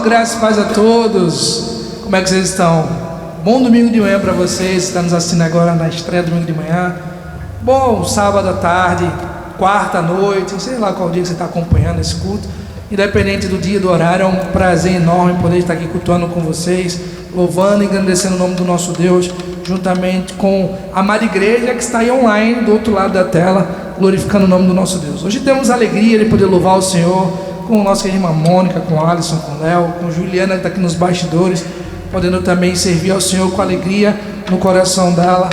graças e paz a todos. Como é que vocês estão? Bom domingo de manhã para vocês. Está nos assistindo agora na estreia do domingo de manhã. Bom sábado à tarde, quarta à noite, sei lá qual dia que você está acompanhando esse culto. Independente do dia, do horário, é um prazer enorme poder estar aqui cultuando com vocês, louvando e engrandecendo o nome do nosso Deus, juntamente com a amada igreja que está aí online, do outro lado da tela, glorificando o nome do nosso Deus. Hoje temos a alegria de poder louvar o Senhor com a nossa irmã Mônica, com o Alisson, com o Léo, com a Juliana que está aqui nos bastidores, podendo também servir ao Senhor com alegria no coração dela.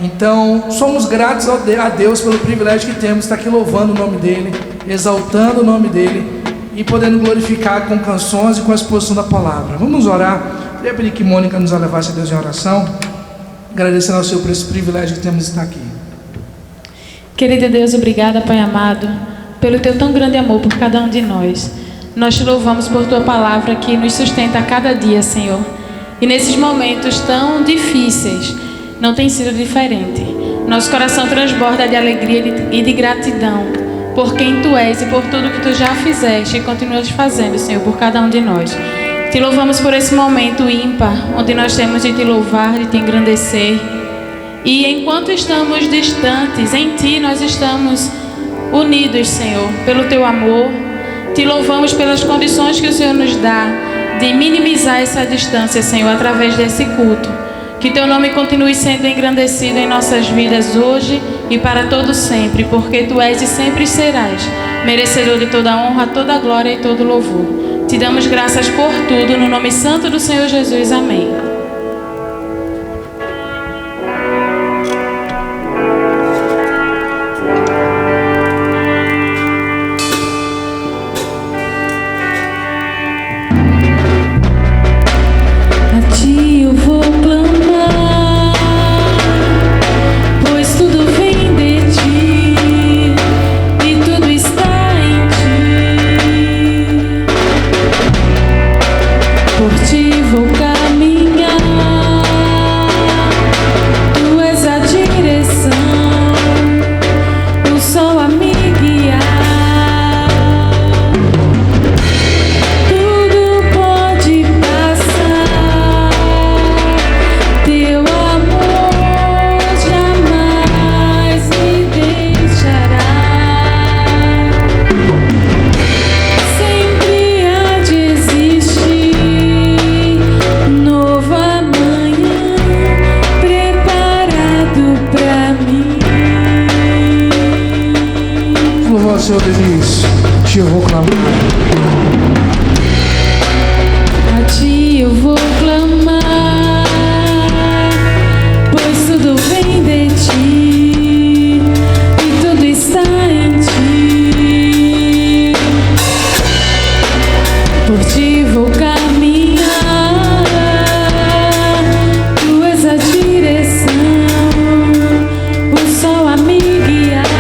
Então, somos gratos a Deus pelo privilégio que temos de estar aqui louvando o nome dEle, exaltando o nome dEle e podendo glorificar com canções e com a exposição da palavra. Vamos orar. Queria pedir que Mônica nos levasse a Deus em oração, agradecendo ao Senhor por esse privilégio que temos de estar aqui. Querido Deus, obrigada, Pai amado, pelo Teu tão grande amor por cada um de nós. Nós Te louvamos por Tua palavra que nos sustenta a cada dia, Senhor. E nesses momentos tão difíceis, não tem sido diferente. Nosso coração transborda de alegria e de gratidão por quem Tu és e por tudo que Tu já fizeste e continuas fazendo, Senhor, por cada um de nós. Te louvamos por esse momento ímpar, onde nós temos de Te louvar, de Te engrandecer. E enquanto estamos distantes, em Ti nós estamos unidos, Senhor, pelo Teu amor. Te louvamos pelas condições que o Senhor nos dá de minimizar essa distância, Senhor, através desse culto. Que Teu nome continue sendo engrandecido em nossas vidas hoje e para todo sempre, porque Tu és e sempre serás merecedor de toda a honra, toda a glória e todo o louvor. Te damos graças por tudo, no nome santo do Senhor Jesus. Amém. Senhor Deus, te vou clamar. A Ti eu vou clamar, pois tudo vem de Ti e tudo está em Ti. Por Ti vou caminhar, Tu és a direção, o sol a me guiar.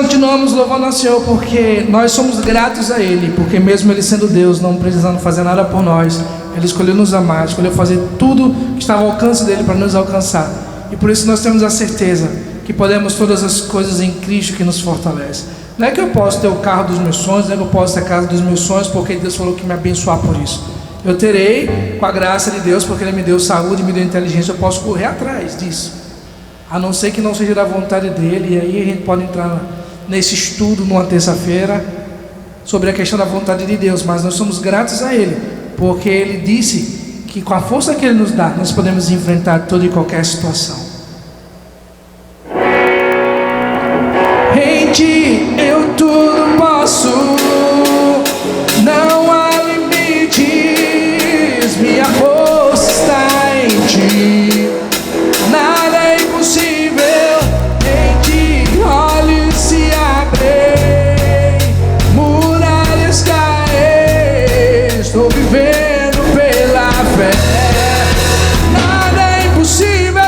continuamos louvando ao Senhor porque nós somos gratos a Ele, porque mesmo Ele sendo Deus, não precisando fazer nada por nós, Ele escolheu nos amar, escolheu fazer tudo que estava ao alcance dEle para nos alcançar. E por isso nós temos a certeza que podemos todas as coisas em Cristo que nos fortalece. Não é que eu posso ter o carro dos meus sonhos, não é que eu posso ter a casa dos meus sonhos, porque Deus falou que me abençoar por isso. Eu terei, com a graça de Deus, porque Ele me deu saúde, me deu inteligência, eu posso correr atrás disso. A não ser que não seja da vontade dEle, e aí a gente pode entrar nesse estudo numa terça-feira sobre a questão da vontade de Deus, mas nós somos gratos a Ele, porque Ele disse que com a força que Ele nos dá, nós podemos enfrentar toda e qualquer situação. Em Ti eu tudo posso, não há limites, minha força está em Ti, nada é impossível, em Ti olhos se abrem, muralhas caem, estou vivendo pela fé, nada é impossível,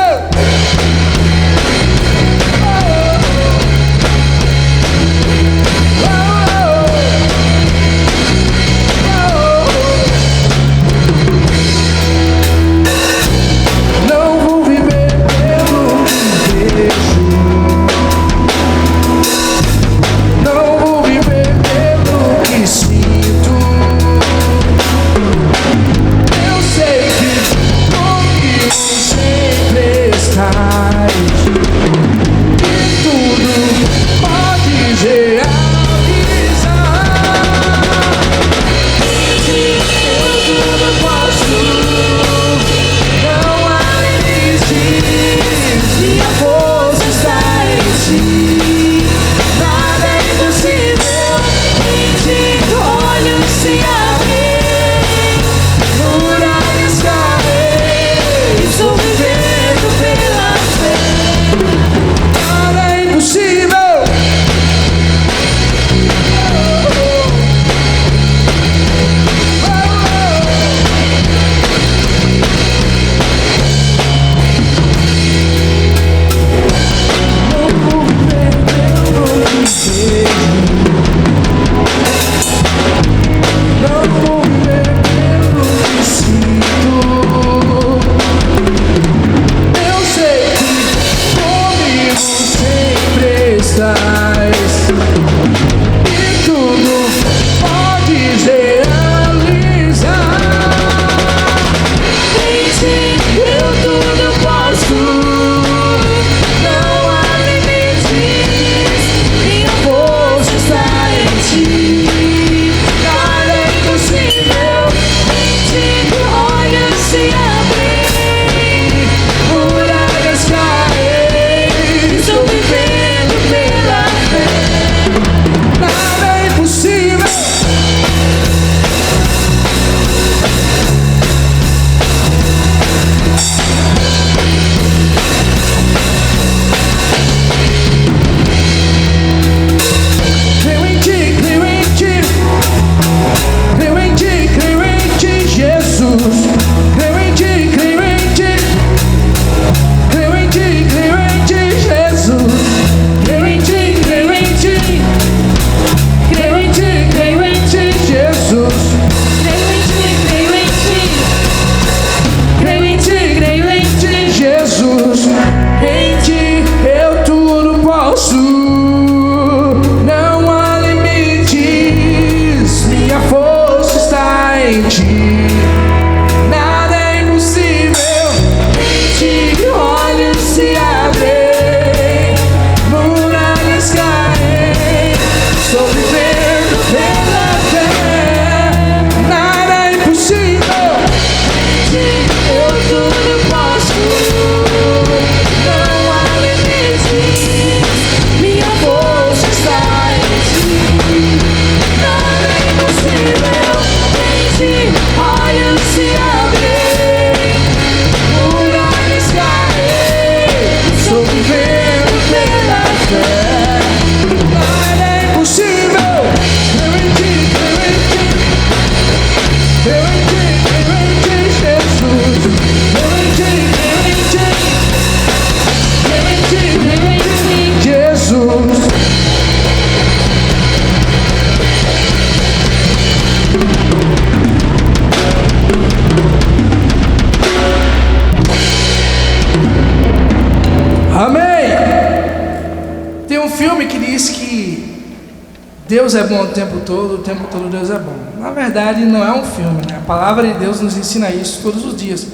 Deus é bom o tempo todo Deus é bom. Na verdade, não é um filme, né? A palavra de Deus nos ensina isso todos os dias.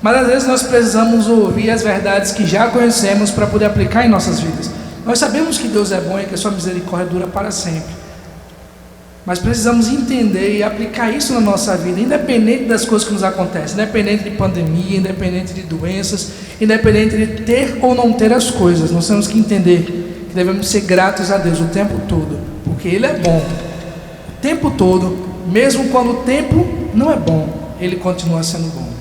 Mas às vezes nós precisamos ouvir as verdades que já conhecemos para poder aplicar em nossas vidas. Nós sabemos que Deus é bom e que a sua misericórdia dura para sempre. Mas precisamos entender e aplicar isso na nossa vida, independente das coisas que nos acontecem, independente de pandemia, independente de doenças, independente de ter ou não ter as coisas. Nós temos que entender que devemos ser gratos a Deus o tempo todo, porque Ele é bom o tempo todo, mesmo quando o tempo não é bom, Ele continua sendo bom.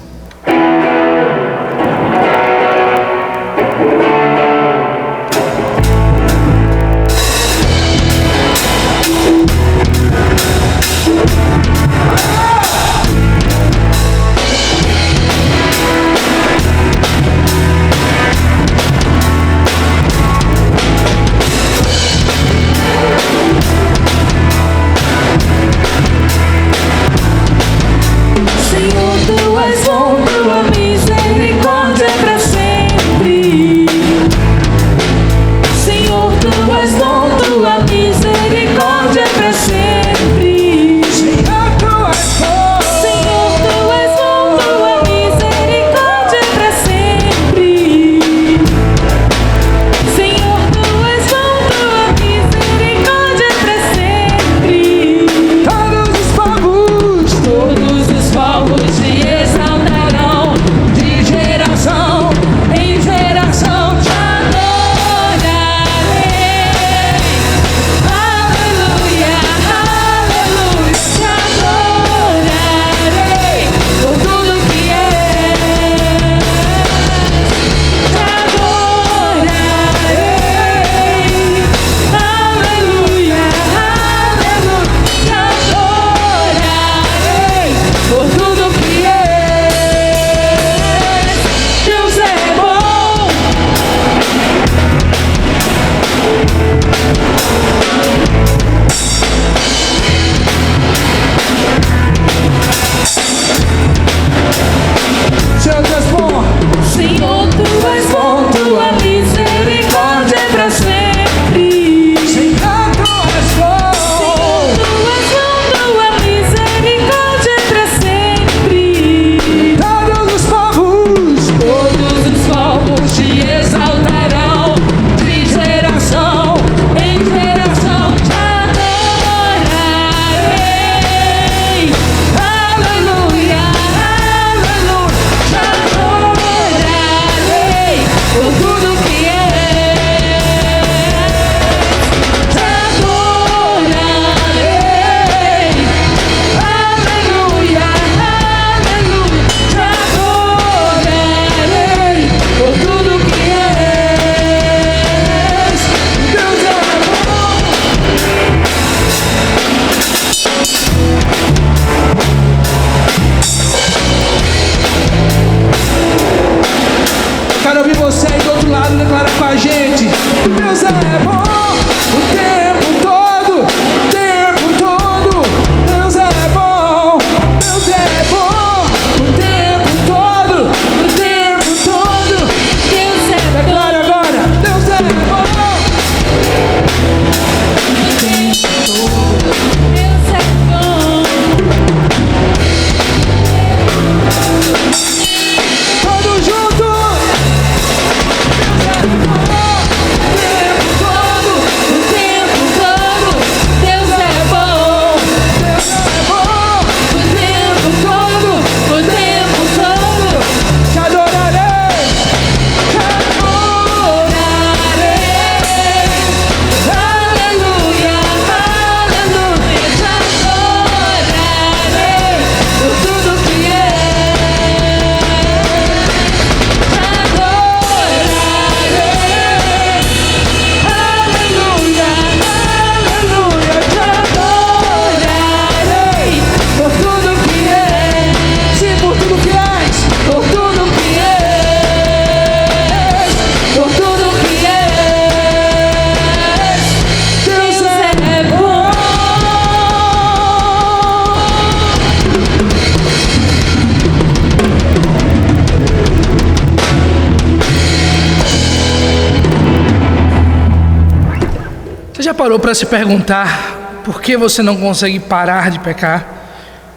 Já parou para se perguntar por que você não consegue parar de pecar.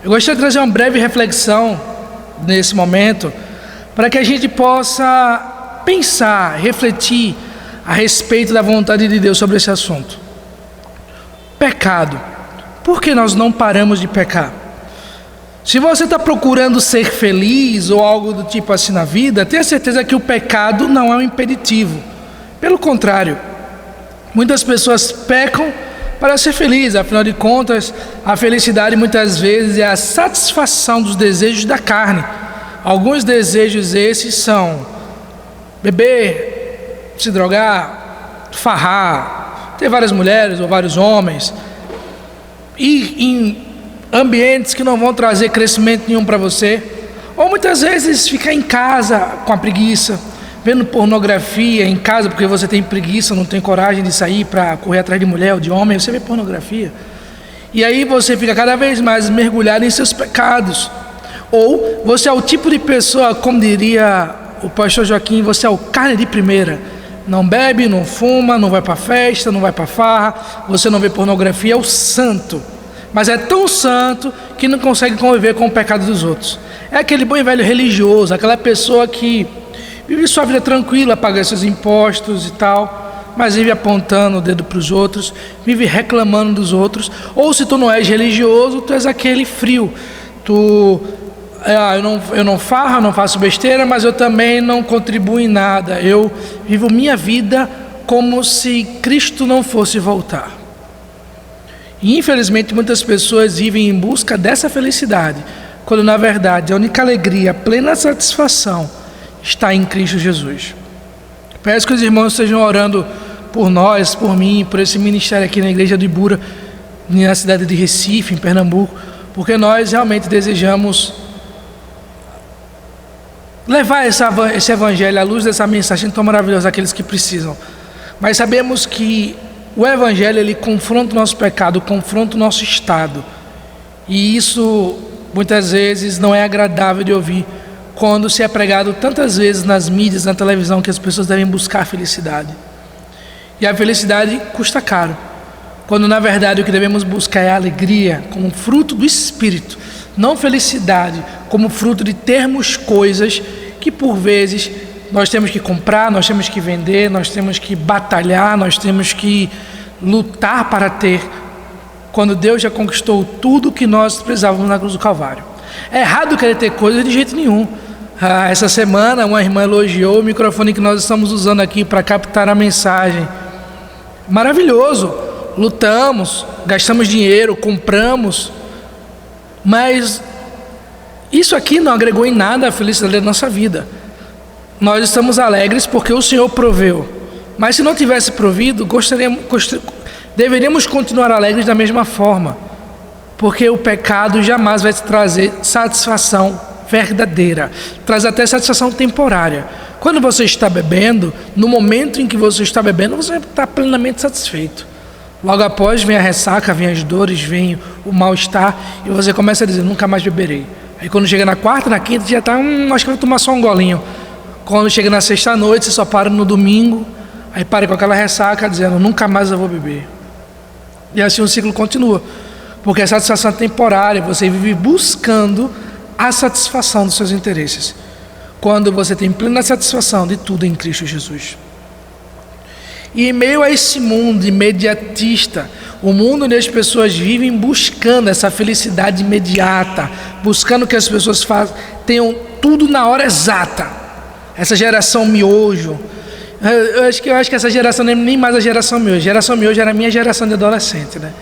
Eu gostaria de trazer uma breve reflexão nesse momento, para que a gente possa pensar, refletir a respeito da vontade de Deus sobre esse assunto. Pecado. Por que nós não paramos de pecar? Se você está procurando ser feliz ou algo do tipo assim na vida, tenha certeza que o pecado não é um impeditivo. Pelo contrário, muitas pessoas pecam para ser felizes. Afinal de contas, a felicidade muitas vezes é a satisfação dos desejos da carne. Alguns desejos esses são beber, se drogar, farrar, ter várias mulheres ou vários homens, ir em ambientes que não vão trazer crescimento nenhum para você, ou muitas vezes ficar em casa com a preguiça, vendo pornografia em casa porque você tem preguiça, não tem coragem de sair para correr atrás de mulher ou de homem, você vê pornografia, e aí você fica cada vez mais mergulhado em seus pecados. Ou você é o tipo de pessoa, como diria o pastor Joaquim, você é o carne de primeira, não bebe, não fuma, não vai para festa, não vai para farra, você não vê pornografia, é o santo. Mas é tão santo que não consegue conviver com o pecado dos outros. É aquele bom e velho religioso, aquela pessoa que vive sua vida tranquila, paga seus impostos e tal, mas vive apontando o dedo para os outros, vive reclamando dos outros. Ou se tu não és religioso, tu és aquele frio. Eu não farro, não faço besteira, mas eu também não contribuo em nada. Eu vivo minha vida como se Cristo não fosse voltar. E infelizmente muitas pessoas vivem em busca dessa felicidade, quando na verdade a única alegria, a plena satisfação está em Cristo Jesus. Peço que os irmãos estejam orando por nós, por mim, por esse ministério aqui na igreja do Ibura, na cidade de Recife, em Pernambuco, porque nós realmente desejamos levar esse evangelho à luz dessa mensagem tão maravilhosa àqueles que precisam. Mas sabemos que o evangelho, ele confronta o nosso pecado, confronta o nosso estado. E isso muitas vezes não é agradável de ouvir quando se é pregado tantas vezes nas mídias, na televisão, que as pessoas devem buscar a felicidade. E a felicidade custa caro, quando na verdade o que devemos buscar é a alegria como fruto do Espírito, não felicidade como fruto de termos coisas que por vezes nós temos que comprar, nós temos que vender, nós temos que batalhar, nós temos que lutar para ter, quando Deus já conquistou tudo que nós precisávamos na cruz do Calvário. É errado querer ter coisas de jeito nenhum. Essa semana uma irmã elogiou o microfone que nós estamos usando aqui para captar a mensagem. Maravilhoso, lutamos, gastamos dinheiro, compramos, mas isso aqui não agregou em nada a felicidade da nossa vida. Nós estamos alegres porque o Senhor proveu, mas se não tivesse provido, deveríamos continuar alegres da mesma forma, porque o pecado jamais vai te trazer satisfação verdadeira, traz até satisfação temporária. Quando você está bebendo, no momento em que você está bebendo, você está plenamente satisfeito. Logo após vem a ressaca, vem as dores, vem o mal-estar, e você começa a dizer, nunca mais beberei. Aí quando chega na quarta, na quinta, já está, acho que vou tomar só um golinho. Quando chega na sexta-noite, você só para no domingo, aí para com aquela ressaca, dizendo, nunca mais eu vou beber. E assim o ciclo continua, porque a satisfação é temporária, você vive buscando a satisfação dos seus interesses, quando você tem plena satisfação de tudo em Cristo Jesus. E em meio a esse mundo imediatista, o mundo onde as pessoas vivem buscando essa felicidade imediata, buscando que as pessoas tenham tudo na hora exata, essa geração miojo. Eu acho que essa geração não é nem mais a geração miojo. A geração miojo era a minha geração de adolescente, né?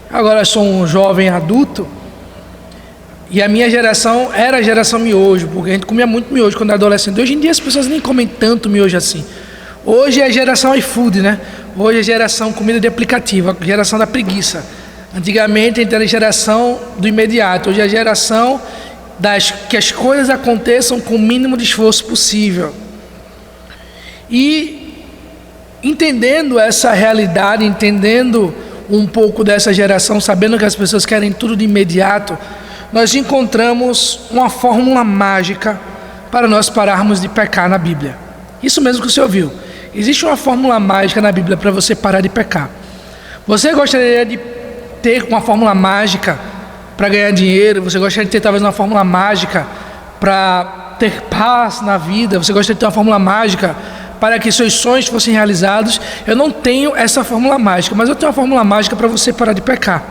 Agora eu sou um jovem adulto, e a minha geração era a geração miojo, porque a gente comia muito miojo quando era adolescente. Hoje em dia as pessoas nem comem tanto miojo assim. Hoje é a geração iFood, né? Hoje é a geração comida de aplicativo, a geração da preguiça. Antigamente a gente era a geração do imediato. Hoje é a geração que as coisas aconteçam com o mínimo de esforço possível. E entendendo essa realidade, entendendo um pouco dessa geração, sabendo que as pessoas querem tudo de imediato, nós encontramos uma fórmula mágica para nós pararmos de pecar na Bíblia. Isso mesmo que você ouviu. Existe uma fórmula mágica na Bíblia para você parar de pecar. Você gostaria de ter uma fórmula mágica para ganhar dinheiro, você gostaria de ter talvez uma fórmula mágica para ter paz na vida, você gostaria de ter uma fórmula mágica para que seus sonhos fossem realizados. Eu não tenho essa fórmula mágica, mas eu tenho uma fórmula mágica para você parar de pecar.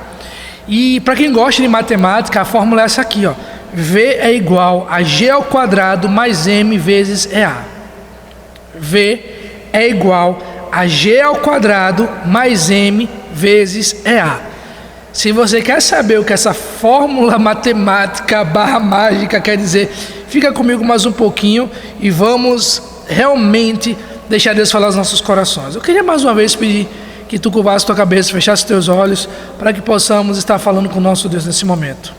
E para quem gosta de matemática, a fórmula é essa aqui, ó. V é igual a G ao quadrado mais M vezes EA. V é igual a G ao quadrado mais M vezes EA. Se você quer saber o que essa fórmula matemática / mágica quer dizer, fica comigo mais um pouquinho e vamos realmente deixar Deus falar aos nossos corações. Eu queria mais uma vez pedir que tu curvasse tua cabeça, fechasse teus olhos, para que possamos estar falando com o nosso Deus nesse momento.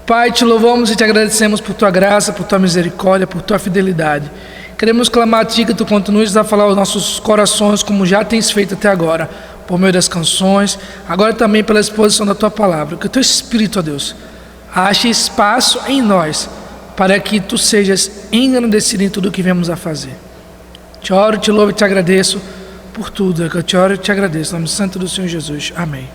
Pai, te louvamos e te agradecemos por tua graça, por tua misericórdia, por tua fidelidade. Queremos clamar a ti que tu continues a falar aos nossos corações, como já tens feito até agora, por meio das canções, agora também pela exposição da tua palavra. Que o teu Espírito, ó Deus, ache espaço em nós, para que tu sejas engrandecido em tudo o que viemos a fazer. Te oro, te louvo e te agradeço por tudo. É que eu te oro e te agradeço. Em nome santo do Senhor Jesus. Amém.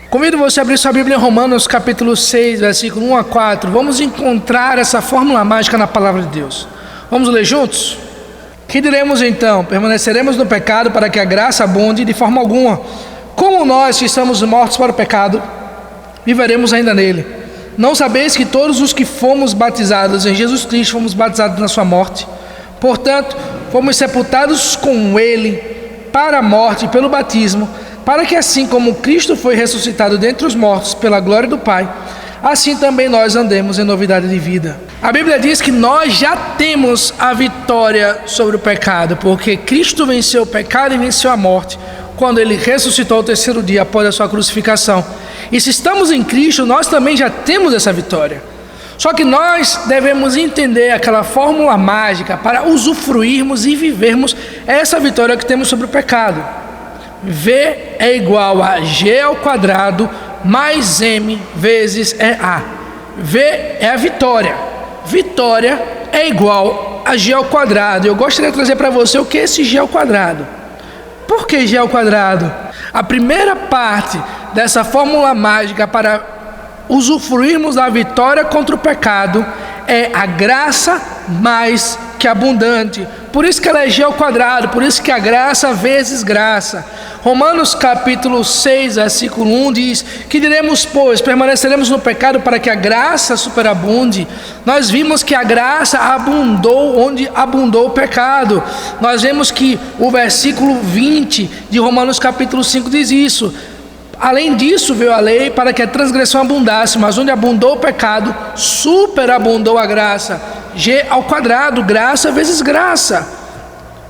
Convido você a abrir sua Bíblia em Romanos capítulo 6, versículo 1 a 4. Vamos encontrar essa fórmula mágica na palavra de Deus. Vamos ler juntos? Que diremos então? Permaneceremos no pecado para que a graça abunde? De forma alguma. Como nós que estamos mortos para o pecado, viveremos ainda nele? Não sabeis que todos os que fomos batizados em Jesus Cristo fomos batizados na sua morte? Portanto, fomos sepultados com ele para a morte pelo batismo, para que assim como Cristo foi ressuscitado dentre os mortos pela glória do Pai, assim também nós andemos em novidade de vida. A Bíblia diz que nós já temos a vitória sobre o pecado, porque Cristo venceu o pecado e venceu a morte, quando ele ressuscitou ao terceiro dia após a sua crucificação. E se estamos em Cristo, nós também já temos essa vitória. Só que nós devemos entender aquela fórmula mágica para usufruirmos e vivermos essa vitória que temos sobre o pecado. V é igual a G ao quadrado mais M vezes EA. V é a vitória. Vitória é igual a G ao quadrado. Eu gostaria de trazer para você o que é esse G ao quadrado. Por que G ao quadrado? A primeira parte dessa fórmula mágica para usufruirmos da vitória contra o pecado é a graça mais que abundante. Por isso que ela é G ao quadrado, por isso que a graça vezes graça. Romanos capítulo 6, versículo 1 diz: que diremos, pois, permaneceremos no pecado para que a graça superabunde? Nós vimos que a graça abundou onde abundou o pecado. Nós vemos que o versículo 20 de Romanos capítulo 5 diz isso. Além disso veio a lei para que a transgressão abundasse, mas onde abundou o pecado, superabundou a graça. G ao quadrado, graça vezes graça.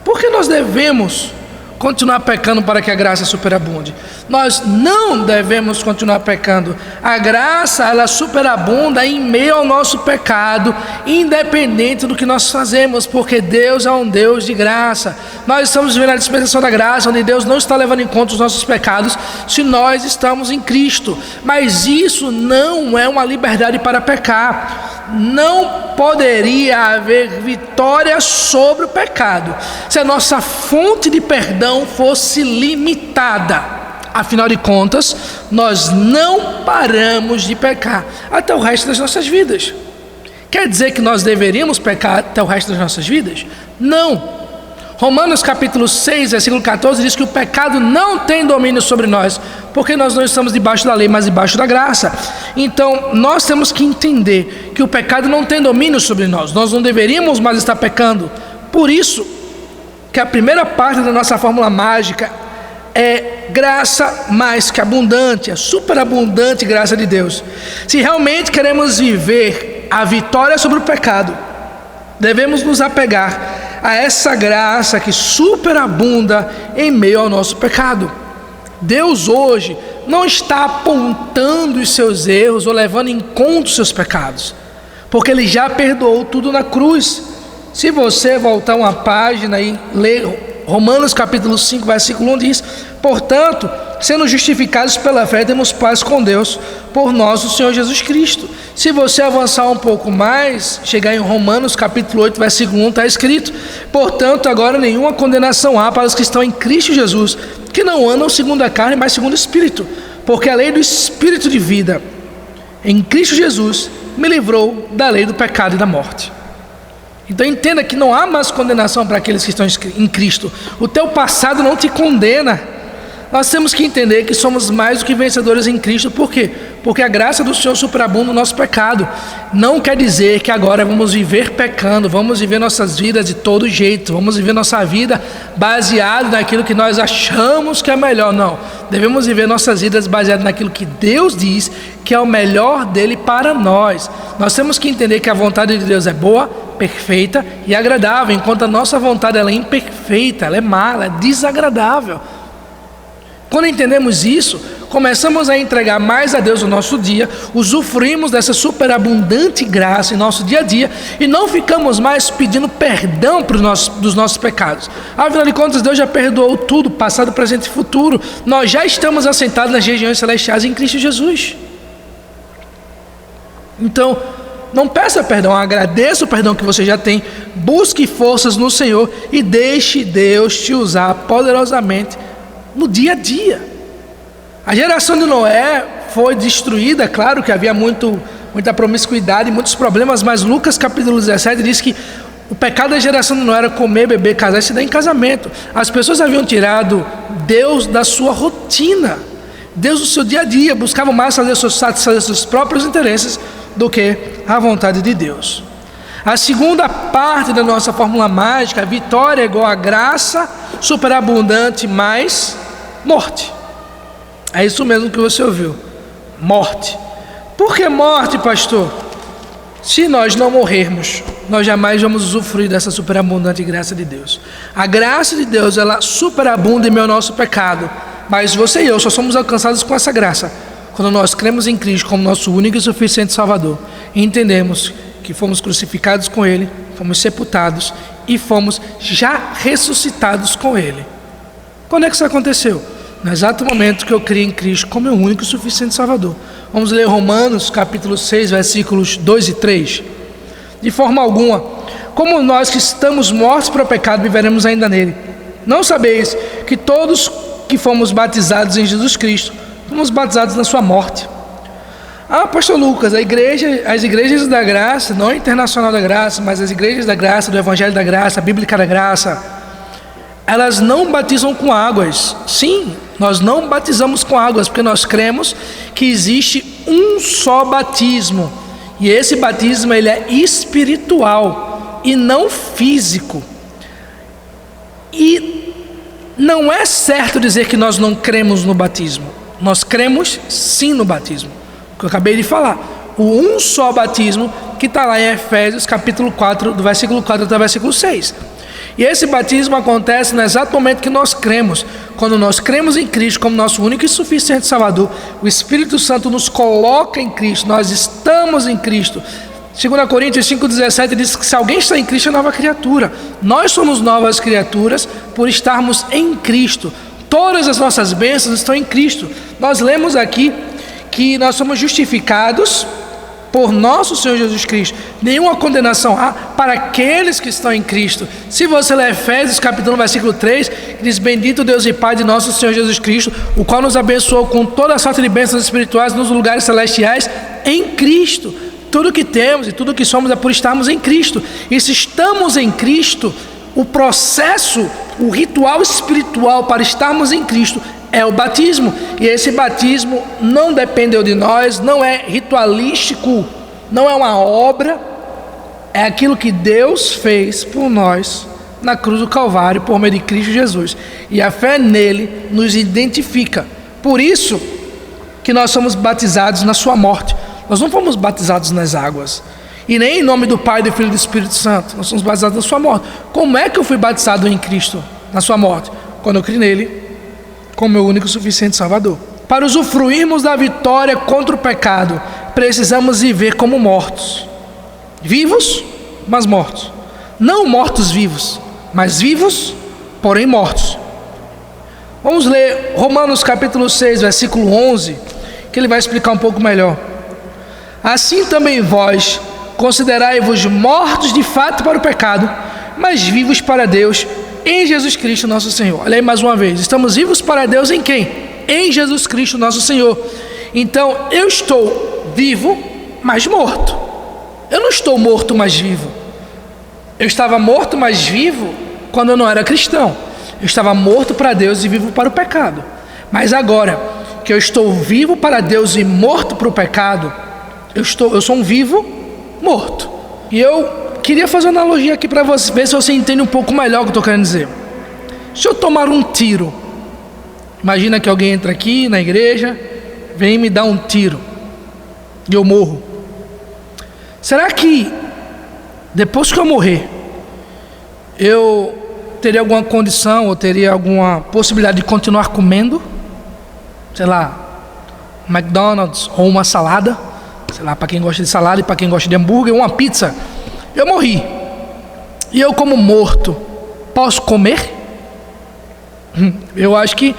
Por que nós devemos continuar pecando para que a graça superabunde? Nós não devemos continuar pecando. A graça, ela superabunda em meio ao nosso pecado, independente do que nós fazemos, porque Deus é um Deus de graça. Nós estamos vivendo a dispensação da graça, onde Deus não está levando em conta os nossos pecados, se nós estamos em Cristo. Mas isso não é uma liberdade para pecar. Não poderia haver vitória sobre o pecado se a nossa fonte de perdão fosse limitada. Afinal de contas, nós não paramos de pecar até o resto das nossas vidas. Quer dizer que nós deveríamos pecar até o resto das nossas vidas? Não. Romanos capítulo 6, versículo 14 diz que o pecado não tem domínio sobre nós, porque nós não estamos debaixo da lei, mas debaixo da graça. Então, nós temos que entender que o pecado não tem domínio sobre nós. Nós não deveríamos mais estar pecando. Por isso, que a primeira parte da nossa fórmula mágica é graça mais que abundante, a superabundante graça de Deus. Se realmente queremos viver a vitória sobre o pecado, devemos nos apegar a essa graça que superabunda em meio ao nosso pecado. Deus hoje não está apontando os seus erros ou levando em conta os seus pecados, porque Ele já perdoou tudo na cruz. Se você voltar uma página e ler Romanos capítulo 5, versículo 1 diz: portanto, sendo justificados pela fé, temos paz com Deus por nosso Senhor Jesus Cristo. Se você avançar um pouco mais, chegar em Romanos capítulo 8, versículo 1, está escrito: portanto, agora nenhuma condenação há para os que estão em Cristo Jesus, que não andam segundo a carne, mas segundo o Espírito. porque a lei do Espírito de vida em Cristo Jesus me livrou da lei do pecado e da morte. Então entenda que não há mais condenação para aqueles que estão em Cristo. O teu passado não te condena. Nós temos que entender que somos mais do que vencedores em Cristo. Por quê? Porque a graça do Senhor superabunda o nosso pecado. Não quer dizer que agora vamos viver pecando, vamos viver nossas vidas de todo jeito, vamos viver nossa vida baseado naquilo que nós achamos que é melhor. Não, devemos viver nossas vidas baseado naquilo que Deus diz que é o melhor dele para nós. Nós temos que entender que a vontade de Deus é boa, perfeita e agradável, enquanto a nossa vontade ela é imperfeita, ela é má, ela é desagradável. Quando entendemos isso, começamos a entregar mais a Deus o nosso dia, usufruímos dessa superabundante graça em nosso dia a dia e não ficamos mais pedindo perdão dos nossos pecados. Afinal de contas, Deus já perdoou tudo, passado, presente e futuro. Nós já estamos assentados nas regiões celestiais em Cristo Jesus. Então, não peça perdão, agradeça o perdão que você já tem, busque forças no Senhor e deixe Deus te usar poderosamente no dia a dia. A geração de Noé foi destruída, claro que havia muita promiscuidade e muitos problemas, mas Lucas capítulo 17 diz que o pecado da geração de Noé era comer, beber, casar e se dar em casamento. As pessoas haviam tirado Deus da sua rotina, Deus do seu dia a dia, buscavam mais satisfazer seus próprios interesses do que a vontade de Deus. A segunda parte da nossa fórmula mágica, vitória é igual a graça superabundante mais morte. É isso mesmo que você ouviu, morte. Por que morte, pastor? Se nós não morrermos, nós jamais vamos usufruir dessa superabundante graça de Deus. A graça de Deus, ela superabunda em meio ao nosso pecado, mas você e eu só somos alcançados com essa graça quando nós cremos em Cristo como nosso único e suficiente Salvador e entendemos que fomos crucificados com Ele, fomos sepultados e fomos já ressuscitados com Ele. Quando é que isso aconteceu? No exato momento que eu criei em Cristo como meu único e suficiente Salvador. Vamos ler Romanos capítulo 6, versículos 2 e 3. De forma alguma, como nós que estamos mortos para o pecado, viveremos ainda nele. Não sabeis que todos que fomos batizados em Jesus Cristo, fomos batizados na sua morte. Ah, pastor Lucas, as igrejas da graça, não a internacional da graça, mas as igrejas da graça, do evangelho da graça, a bíblica da graça, elas não batizam com águas. Sim, nós não batizamos com águas, porque nós cremos que existe um só batismo, e esse batismo ele é espiritual e não físico. E não é certo dizer que nós não cremos no batismo. Nós cremos sim no batismo, que eu acabei de falar, o um só batismo que está lá em Efésios capítulo 4, do versículo 4 até o versículo 6. E esse batismo acontece no exato momento que nós cremos. Quando nós cremos em Cristo como nosso único e suficiente Salvador, o Espírito Santo nos coloca em Cristo, nós estamos em Cristo. 2 Coríntios 5,17 diz que se alguém está em Cristo é nova criatura. Nós somos novas criaturas por estarmos em Cristo. Todas as nossas bênçãos estão em Cristo. Nós lemos aqui que nós somos justificados por nosso Senhor Jesus Cristo. Nenhuma condenação há para aqueles que estão em Cristo. Se você ler Efésios capítulo 1, versículo 3, diz: bendito Deus e Pai de nosso Senhor Jesus Cristo, o qual nos abençoou com toda a sorte de bênçãos espirituais nos lugares celestiais em Cristo. Tudo que temos e tudo que somos é por estarmos em Cristo. E se estamos em Cristo, o processo, o ritual espiritual para estarmos em Cristo é o batismo. E esse batismo não dependeu de nós, não é ritualístico, não é uma obra, é aquilo que Deus fez por nós na cruz do Calvário por meio de Cristo Jesus. E a fé nele nos identifica. Por isso que nós somos batizados na sua morte. Nós não fomos batizados nas águas, e nem em nome do Pai, do Filho e do Espírito Santo. Nós somos batizados na sua morte. Como é que eu fui batizado em Cristo na sua morte? Quando eu criei nele como meu único e suficiente Salvador. Para usufruirmos da vitória contra o pecado, precisamos viver como mortos. Vivos, mas mortos. Não mortos vivos, mas vivos, porém mortos. Vamos ler Romanos capítulo 6, versículo 11, que ele vai explicar um pouco melhor. Assim também vós considerai-vos mortos de fato para o pecado, mas vivos para Deus em Jesus Cristo nosso Senhor. Olha aí mais uma vez, estamos vivos para Deus em quem? em Jesus Cristo nosso Senhor. Então eu estou vivo, mas morto. Eu não estou morto, mas vivo. Eu estava morto, mas vivo quando eu não era cristão. Eu estava morto para Deus e vivo para o pecado. Mas agora que eu estou vivo para Deus e morto para o pecado, eu sou um vivo morto. E eu queria fazer uma analogia aqui para você, ver se você entende um pouco melhor o que eu estou querendo dizer. Se eu tomar um tiro, imagina que alguém entra aqui na igreja, vem me dar um tiro e eu morro. Será que depois que eu morrer, eu teria alguma condição ou teria alguma possibilidade de continuar comendo? Sei lá, um McDonald's ou uma salada, sei lá, para quem gosta de salada e para quem gosta de hambúrguer, uma pizza. Eu morri. E eu, como morto, posso comer? Eu acho que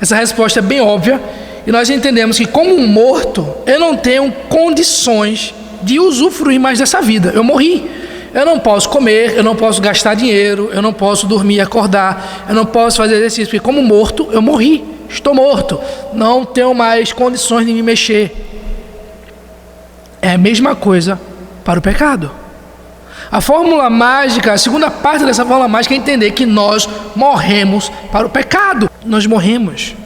essa resposta é bem óbvia. E nós entendemos que, como um morto, eu não tenho condições de usufruir mais dessa vida. Eu morri. Eu não posso comer, eu não posso gastar dinheiro, eu não posso dormir e acordar, eu não posso fazer exercício, porque como morto, eu morri. Estou morto. Não tenho mais condições de me mexer. É a mesma coisa para o pecado. A fórmula mágica, a segunda parte dessa fórmula mágica é entender que nós morremos para o pecado. Nós morremos.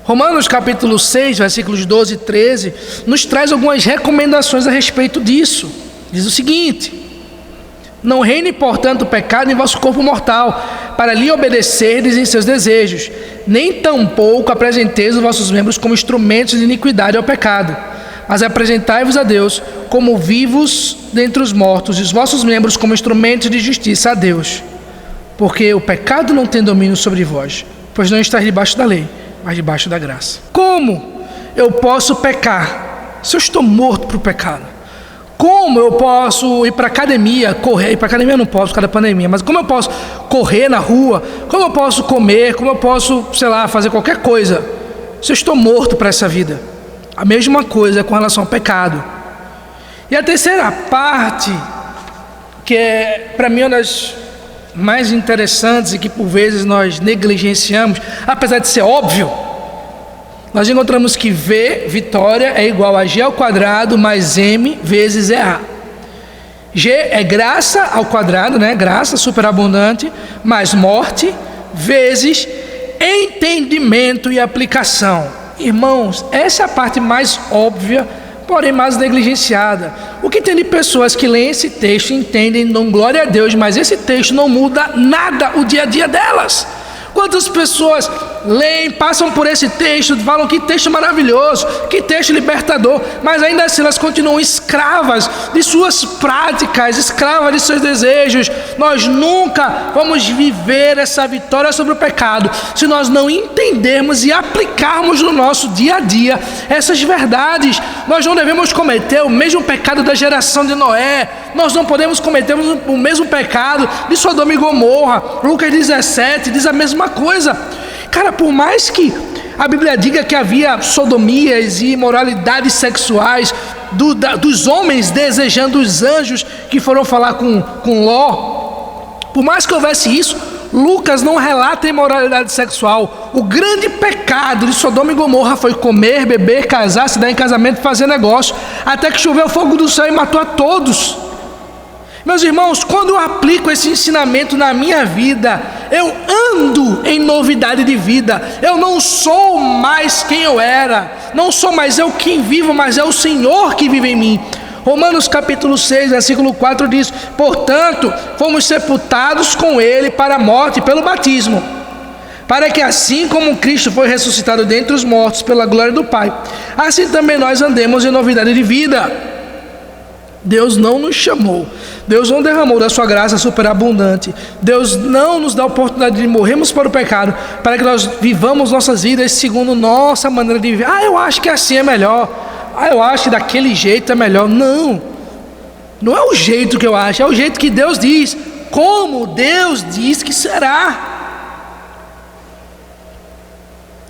Romanos capítulo 6, versículos 12 e 13, nos traz algumas recomendações a respeito disso. Diz o seguinte: não reine, portanto, o pecado em vosso corpo mortal, para lhe obedecerdes em seus desejos, nem tampouco apresenteis os vossos membros como instrumentos de iniquidade ao pecado, mas apresentai-vos a Deus como vivos dentre os mortos, e os vossos membros como instrumentos de justiça a Deus. Porque o pecado não tem domínio sobre vós, pois não estáis debaixo da lei, mas debaixo da graça. Como eu posso pecar se eu estou morto para o pecado? Como eu posso ir para a academia, correr? Ir para a academia eu não posso por causa da pandemia, mas como eu posso correr na rua? Como eu posso comer? Como eu posso, sei lá, fazer qualquer coisa se eu estou morto para essa vida? A mesma coisa com relação ao pecado. E a terceira parte, que é para mim uma das mais interessantes e que por vezes nós negligenciamos, apesar de ser óbvio, nós encontramos que V, vitória, é igual a G ao quadrado mais M vezes EA. G é graça ao quadrado, né? Graça superabundante, mais morte, vezes entendimento e aplicação. Irmãos, essa é a parte mais óbvia, porém mais negligenciada. O que tem de pessoas que leem esse texto e entendem, dão glória a Deus, mas esse texto não muda nada o dia a dia delas. Quantas pessoas leem, passam por esse texto, falam que texto maravilhoso, que texto libertador, mas ainda assim elas continuam escravas de suas práticas, escravas de seus desejos. Nós nunca vamos viver essa vitória sobre o pecado se nós não entendermos e aplicarmos no nosso dia a dia essas verdades. Nós não devemos cometer o mesmo pecado da geração de Noé. Nós não podemos cometer o mesmo pecado de Sodoma e Gomorra. Lucas 17 diz a mesma coisa. Cara, por mais que a Bíblia diga que havia sodomias e imoralidades sexuais dos homens desejando os anjos que foram falar com Ló, por mais que houvesse isso, Lucas não relata a imoralidade sexual. O grande pecado de Sodoma e Gomorra foi comer, beber, casar, se dar em casamento e fazer negócio, até que choveu fogo do céu e matou a todos. Meus irmãos, quando eu aplico esse ensinamento na minha vida, eu ando em novidade de vida. Eu não sou mais quem eu era, não sou mais eu quem vivo, mas é o Senhor que vive em mim. Romanos capítulo 6, versículo 4 diz: portanto, fomos sepultados com Ele para a morte pelo batismo, para que assim como Cristo foi ressuscitado dentre os mortos pela glória do Pai, assim também nós andemos em novidade de vida. Deus não nos chamou, Deus não derramou da sua graça superabundante, Deus não nos dá a oportunidade de morrermos para o pecado, para que nós vivamos nossas vidas segundo nossa maneira de viver. Eu acho que assim é melhor, eu acho que daquele jeito é melhor. Não é o jeito que eu acho, é o jeito que Deus diz, como Deus diz que será.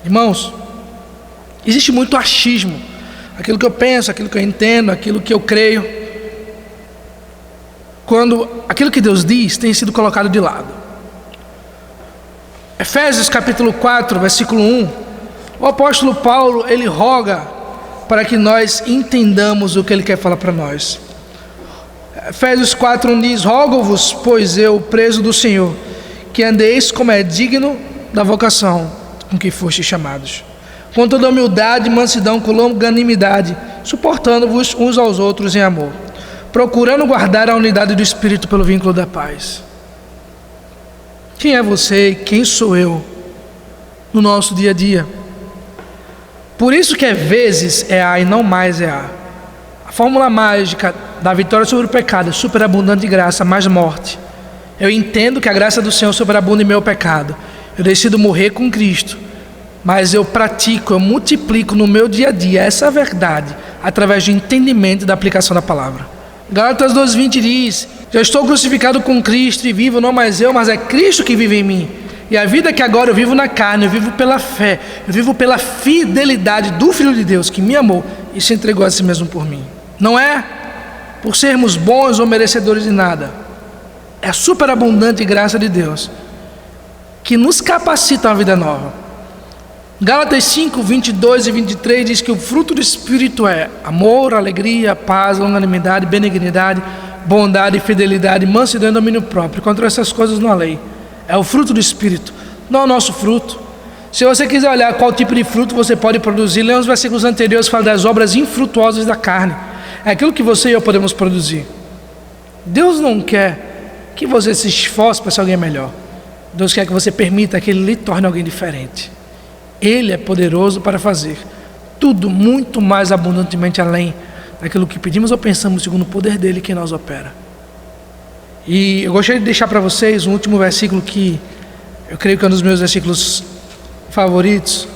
Irmãos, existe muito achismo, aquilo que eu penso, aquilo que eu entendo, aquilo que eu creio, quando aquilo que Deus diz tem sido colocado de lado. Efésios capítulo 4, versículo 1, O apóstolo Paulo, ele roga para que nós entendamos o que ele quer falar para nós. Efésios 4:1 diz: rogo-vos, pois eu, preso do Senhor, que andeis como é digno da vocação com que fostes chamados, com toda humildade, mansidão, com longanimidade, suportando-vos uns aos outros em amor, procurando guardar a unidade do Espírito pelo vínculo da paz. Quem é você e quem sou eu no nosso dia a dia? Por isso que vezes é A e não mais é A. A fórmula mágica da vitória sobre o pecado é superabundante de graça, mais morte. Eu entendo que a graça do Senhor superabunda em meu pecado. Eu decido morrer com Cristo, mas eu pratico, eu multiplico no meu dia a dia essa verdade através do entendimento e da aplicação da palavra. Gálatas 2:20 diz: já estou crucificado com Cristo e vivo não mais eu, mas é Cristo que vive em mim. E a vida que agora eu vivo na carne, eu vivo pela fé, eu vivo pela fidelidade do Filho de Deus que me amou e se entregou a si mesmo por mim. Não é por sermos bons ou merecedores de nada, é a superabundante graça de Deus que nos capacita a uma vida nova. Gálatas 5:22 e 23 diz que o fruto do Espírito é amor, alegria, paz, longanimidade, benignidade, bondade, fidelidade, mansidão e domínio próprio. Contra essas coisas não há lei. É o fruto do Espírito, não é o nosso fruto. Se você quiser olhar qual tipo de fruto você pode produzir, leia os versículos anteriores, fala das obras infrutuosas da carne. É aquilo que você e eu podemos produzir. Deus não quer que você se esforce para ser alguém melhor. Deus quer que você permita que Ele lhe torne alguém diferente. Ele é poderoso para fazer tudo muito mais abundantemente além daquilo que pedimos ou pensamos, segundo o poder dele que em nós opera. E eu gostaria de deixar para vocês um último versículo que eu creio que é um dos meus versículos favoritos.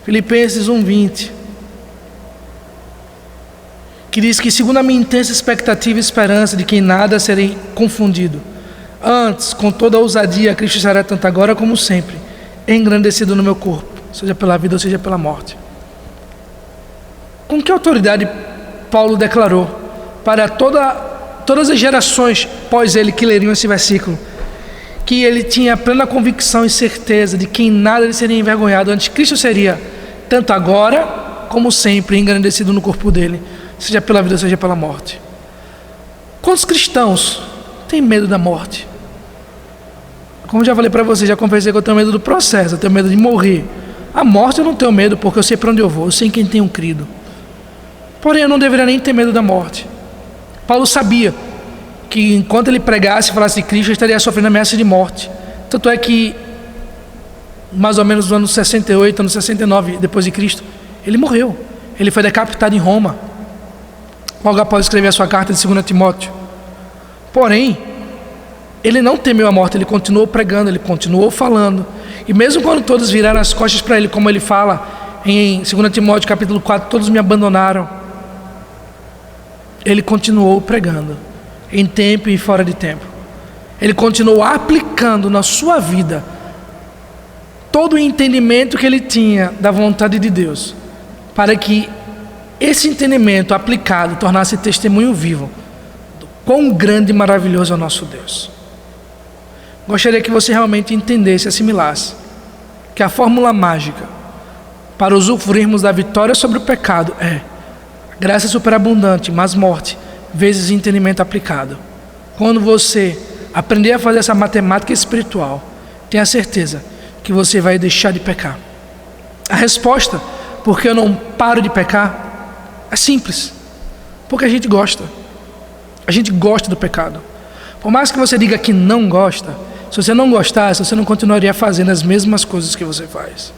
Filipenses 1:20, que diz que segundo a minha intensa expectativa e esperança de que em nada serei confundido, antes com toda a ousadia Cristo será tanto agora como sempre engrandecido no meu corpo, seja pela vida ou seja pela morte. Com que autoridade Paulo declarou para todas as gerações pós ele que leriam esse versículo, que ele tinha plena convicção e certeza de que em nada ele seria envergonhado, antes Cristo seria tanto agora como sempre engrandecido no corpo dele, seja pela vida ou seja pela morte. Quantos cristãos têm medo da morte? Como já falei para vocês, já confessei que eu tenho medo do processo, eu tenho medo de morrer. A morte eu não tenho medo, porque eu sei para onde eu vou, eu sei em quem tenho crido. Porém, eu não deveria nem ter medo da morte. Paulo sabia que enquanto ele pregasse e falasse de Cristo, ele estaria sofrendo ameaça de morte. Tanto é que, mais ou menos no ano 68, ano 69 depois de Cristo, ele morreu. Ele foi decapitado em Roma, logo após escrever a sua carta de 2 Timóteo. Porém, ele não temeu a morte, ele continuou pregando, ele continuou falando. E mesmo quando todos viraram as costas para ele, como ele fala em 2 Timóteo capítulo 4, todos me abandonaram, ele continuou pregando, em tempo e fora de tempo. Ele continuou aplicando na sua vida todo o entendimento que ele tinha da vontade de Deus, para que esse entendimento aplicado tornasse testemunho vivo do quão grande e maravilhoso é o nosso Deus. Gostaria que você realmente entendesse, assimilasse, que a fórmula mágica para usufruirmos da vitória sobre o pecado é graça superabundante, mas morte, vezes entendimento aplicado. Quando você aprender a fazer essa matemática espiritual, tenha certeza que você vai deixar de pecar. A resposta, porque eu não paro de pecar, é simples. Porque a gente gosta. A gente gosta do pecado. Por mais que você diga que não gosta, se você não gostasse, você não continuaria fazendo as mesmas coisas que você faz.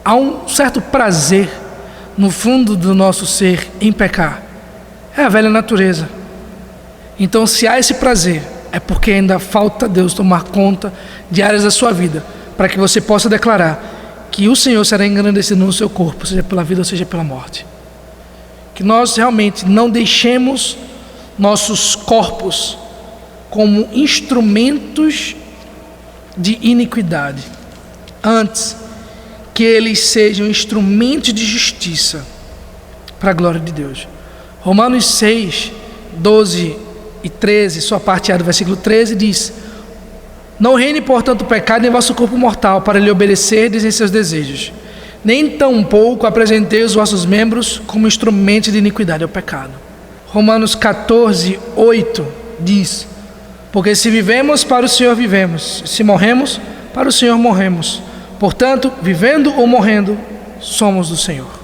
Há um certo prazer no fundo do nosso ser em pecar. É a velha natureza. Então, se há esse prazer, é porque ainda falta Deus tomar conta de áreas da sua vida, para que você possa declarar que o Senhor será engrandecido no seu corpo, seja pela vida ou seja pela morte. Que nós realmente não deixemos nossos corpos como instrumentos de iniquidade, antes que eles sejam instrumentos de justiça para a glória de Deus. Romanos 6, 12 e 13, sua parte A do versículo 13 diz: não reine portanto o pecado em vosso corpo mortal, para lhe obedecerdes em seus desejos, nem tampouco apresentei os vossos membros como instrumentos de iniquidade ao pecado. Romanos 14, 8 diz: porque se vivemos, para o Senhor vivemos, se morremos, para o Senhor morremos. Portanto, vivendo ou morrendo, somos do Senhor.